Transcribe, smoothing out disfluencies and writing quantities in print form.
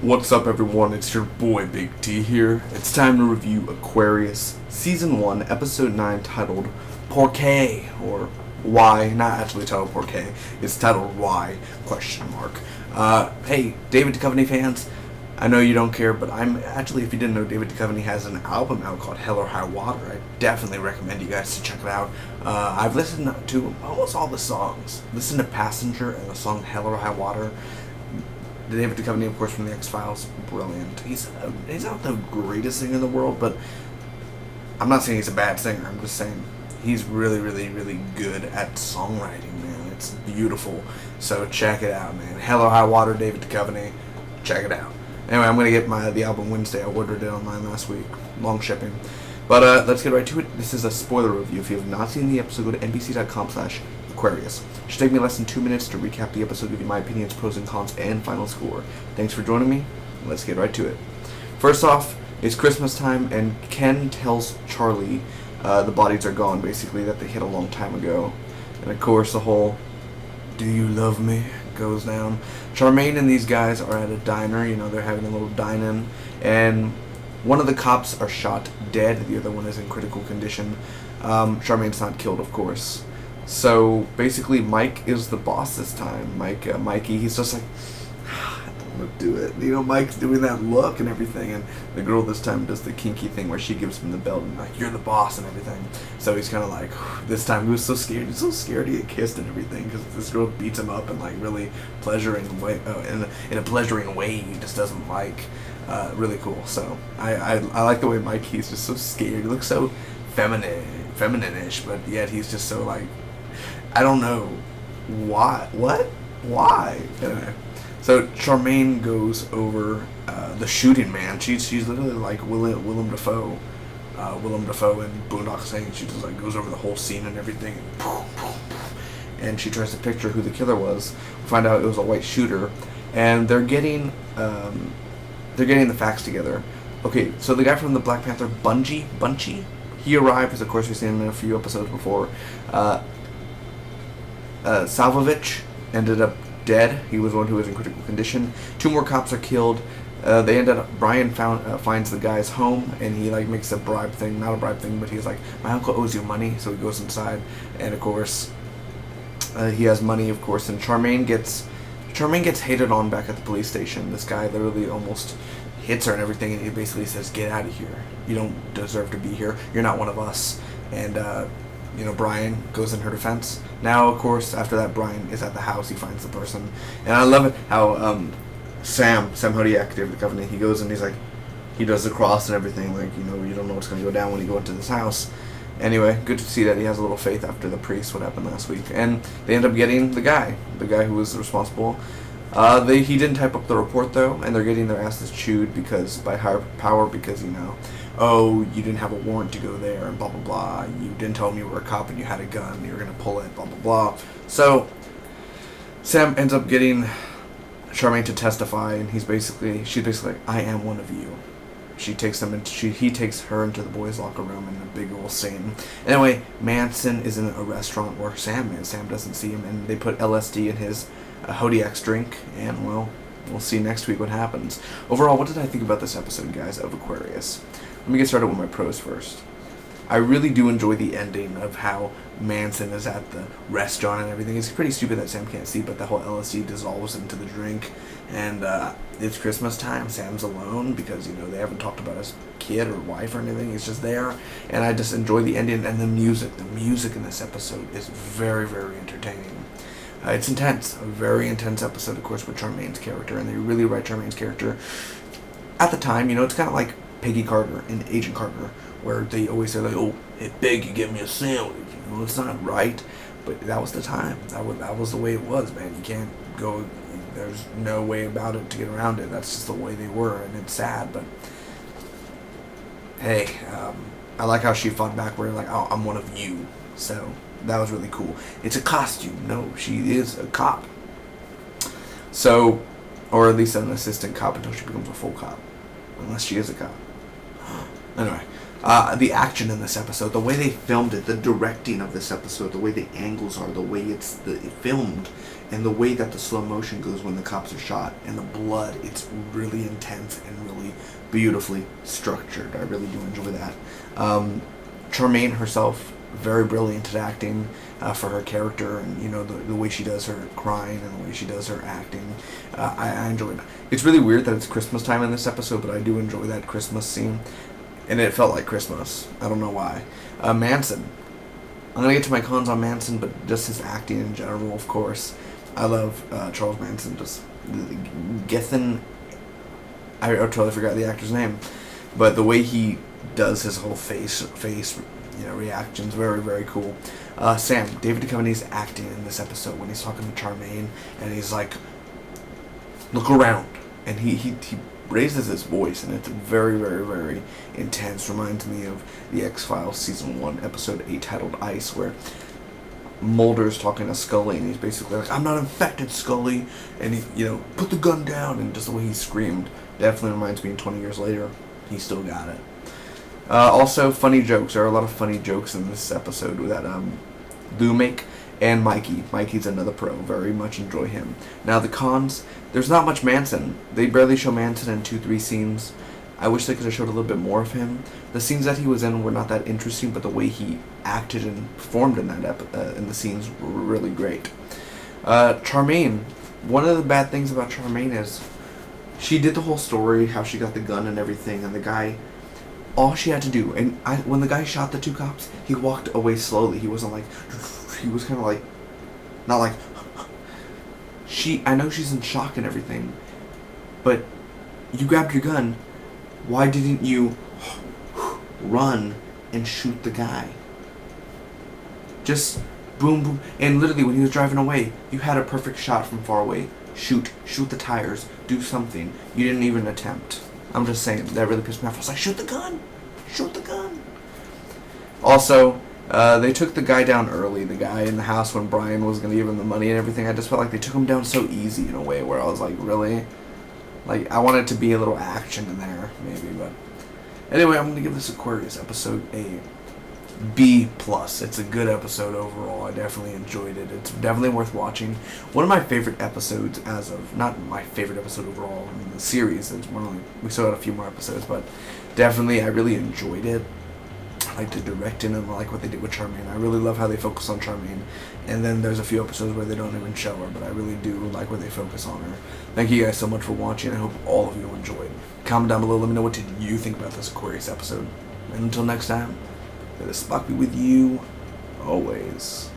What's up, everyone? It's your boy Big T here. It's time to review Aquarius Season 1, Episode 9, titled Porque, or Why, not actually titled Porque, it's titled Why, question mark. Hey, David Duchovny fans, I know you don't care, but if you didn't know, David Duchovny has an album out called Hell or High Water. I definitely recommend you guys to check it out. I've listened to almost all the songs. Listen to Passenger and the song Hell or High Water. David Duchovny, of course, from the X-Files, brilliant. He's not the greatest singer in the world, but I'm not saying he's a bad singer. I'm just saying he's really, really, really good at songwriting, man. It's beautiful. So check it out, man. Hell or High Water, David Duchovny. Check it out. Anyway, I'm going to get the album Wednesday. I ordered it online last week. Long shipping. But let's get right to it. This is a spoiler review. If you have not seen the episode, go to nbc.com/Aquarius. It should take me less than 2 minutes to recap the episode, give you my opinions, pros and cons, and final score. Thanks for joining me. Let's get right to it. First off, it's Christmas time, and Ken tells Charlie the bodies are gone, basically, that they hit a long time ago. And of course, the whole "do you love me" goes down. Charmaine and these guys are at a diner. You know, they're having a little dine-in, and one of the cops are shot dead. The other one is in critical condition. Charmaine's not killed, of course. So basically, Mike is the boss this time. Mikey, he's just like, I don't want to do it. You know, Mike's doing that look and everything, and the girl this time does the kinky thing where she gives him the belt and like, you're the boss and everything. So he's kind of like, this time he was so scared. He was so scared to get kissed and everything because this girl beats him up and like really pleasuring way, in a pleasuring way he just doesn't like. Really cool. So I like the way Mike, he's just so scared. He looks so feminine-ish, but yet he's just so like, I don't know why. Why? Anyway, so Charmaine goes over the shooting man. She's literally like Willem Dafoe in Boondock Saints. She just like goes over the whole scene and everything, and she tries to picture who the killer was. We find out it was a white shooter, and they're getting the facts together. Okay, so the guy from the Black Panther, Bunchy, he arrived, because of course we've seen him in a few episodes before. Salvovich ended up dead. He was one who was in critical condition. 2 more cops are killed. Brian finds the guy's home, and he like makes a bribe thing, not a bribe thing, but he's like, my uncle owes you money, so he goes inside, and of course, he has money, of course, and Charmaine gets hated on back at the police station. This guy literally almost hits her and everything, and he basically says, get out of here. You don't deserve to be here. You're not one of us. And, Brian goes in her defense. Now, of course, after that, Brian is at the house. He finds the person. And I love it how Sam Hodiak, David Duchovny, he goes and he's like, he does the cross and everything. Like, you don't know what's going to go down when you go into this house. Anyway, good to see that he has a little faith after the priest, what happened last week. And they end up getting the guy who was responsible. He didn't type up the report, though, and they're getting their asses chewed by higher power because, oh, you didn't have a warrant to go there, and blah, blah, blah. You didn't tell them you were a cop and you had a gun, you were going to pull it, blah, blah, blah. So, Sam ends up getting Charmaine to testify, and she's basically like, I am one of you. He takes her into the boys' locker room in a big old scene. Anyway, Manson is in a restaurant where Sam is. Sam doesn't see him, and they put LSD in his Hodiak's drink, and well, we'll see next week what happens. Overall, what did I think about this episode, guys, of Aquarius? Let me get started with my pros first. I really do enjoy the ending of how Manson is at the restaurant and everything. It's pretty stupid that Sam can't see, but the whole LSD dissolves into the drink. And it's Christmas time. Sam's alone because, they haven't talked about his kid or wife or anything. He's just there. And I just enjoy the ending and the music. The music in this episode is very, very entertaining. It's intense. A very intense episode, of course, with Charmaine's character. And they really write Charmaine's character. At the time, it's kind of like Peggy Carter and Agent Carter, where they always say, like, oh, hey, Peggy, give me a sandwich. It's not right, but that was the time. That was the way it was, man. You can't go, there's no way about it to get around it. That's just the way they were, and it's sad, but hey, I like how she fought back where, like, oh, I'm one of you. So that was really cool. It's a costume. No, she is a cop. So, or at least an assistant cop until she becomes a full cop. Unless she is a cop. Anyway, The action in this episode, the way they filmed it, the directing of this episode, the way the angles are, the way it's filmed, and the way that the slow motion goes when the cops are shot, and the blood, it's really intense and really beautifully structured. I really do enjoy that. Charmaine herself, very brilliant at acting for her character, and the way she does her crying and the way she does her acting. I enjoy it. It's really weird that it's Christmas time in this episode, but I do enjoy that Christmas scene. And it felt like Christmas. I don't know why. Manson. I'm going to get to my cons on Manson, but just his acting in general, of course. I love Charles Manson. Just Gethin. I totally forgot the actor's name. But the way he does his whole face reactions, very, very cool. Sam, David Duchovny's acting in this episode when he's talking to Charmaine, and he's like, look around. And he raises his voice, and it's very, very, very intense. Reminds me of the X-Files Season 1, Episode 8, titled Ice, where Mulder's talking to Scully, and he's basically like, I'm not infected, Scully, and he, put the gun down, and just the way he screamed definitely reminds me of 20 years later. He still got it. Also, funny jokes. There are a lot of funny jokes in this episode with that Lumic and Mikey. Mikey's another pro. Very much enjoy him. Now, the cons, there's not much Manson. They barely show Manson in 2-3 scenes. I wish they could have showed a little bit more of him. The scenes that he was in were not that interesting, but the way he acted and performed in that in the scenes were really great. Charmaine. One of the bad things about Charmaine is she did the whole story, how she got the gun and everything, and the guy, all she had to do, and when the guy shot the 2 cops, he walked away slowly. He wasn't like, he was kind of like, not like, I know she's in shock and everything, but you grabbed your gun, why didn't you run and shoot the guy? Just boom, boom, and literally when he was driving away, you had a perfect shot from far away. Shoot the tires, do something. You didn't even attempt. I'm just saying, that really pissed me off. I was like, shoot the gun! Shoot the gun! Also, they took the guy down early, the guy in the house when Brian was going to give him the money and everything. I just felt like they took him down so easy in a way where I was like, really? Like, I wanted to be a little action in there, maybe, but... Anyway, I'm going to give this Aquarius episode a B+. It's a good episode overall. I definitely enjoyed it. It's definitely worth watching. One of my favorite episodes as of, not my favorite episode overall in the series, we still got a few more episodes, but definitely I really enjoyed it. I like the directing and I like what they did with Charmaine. I really love how they focus on Charmaine. And then there's a few episodes where they don't even show her, but I really do like where they focus on her. Thank you guys so much for watching. I hope all of you enjoyed. Comment down below, let me know what did you think about this Aquarius episode. And until next time, may the spark be with you always.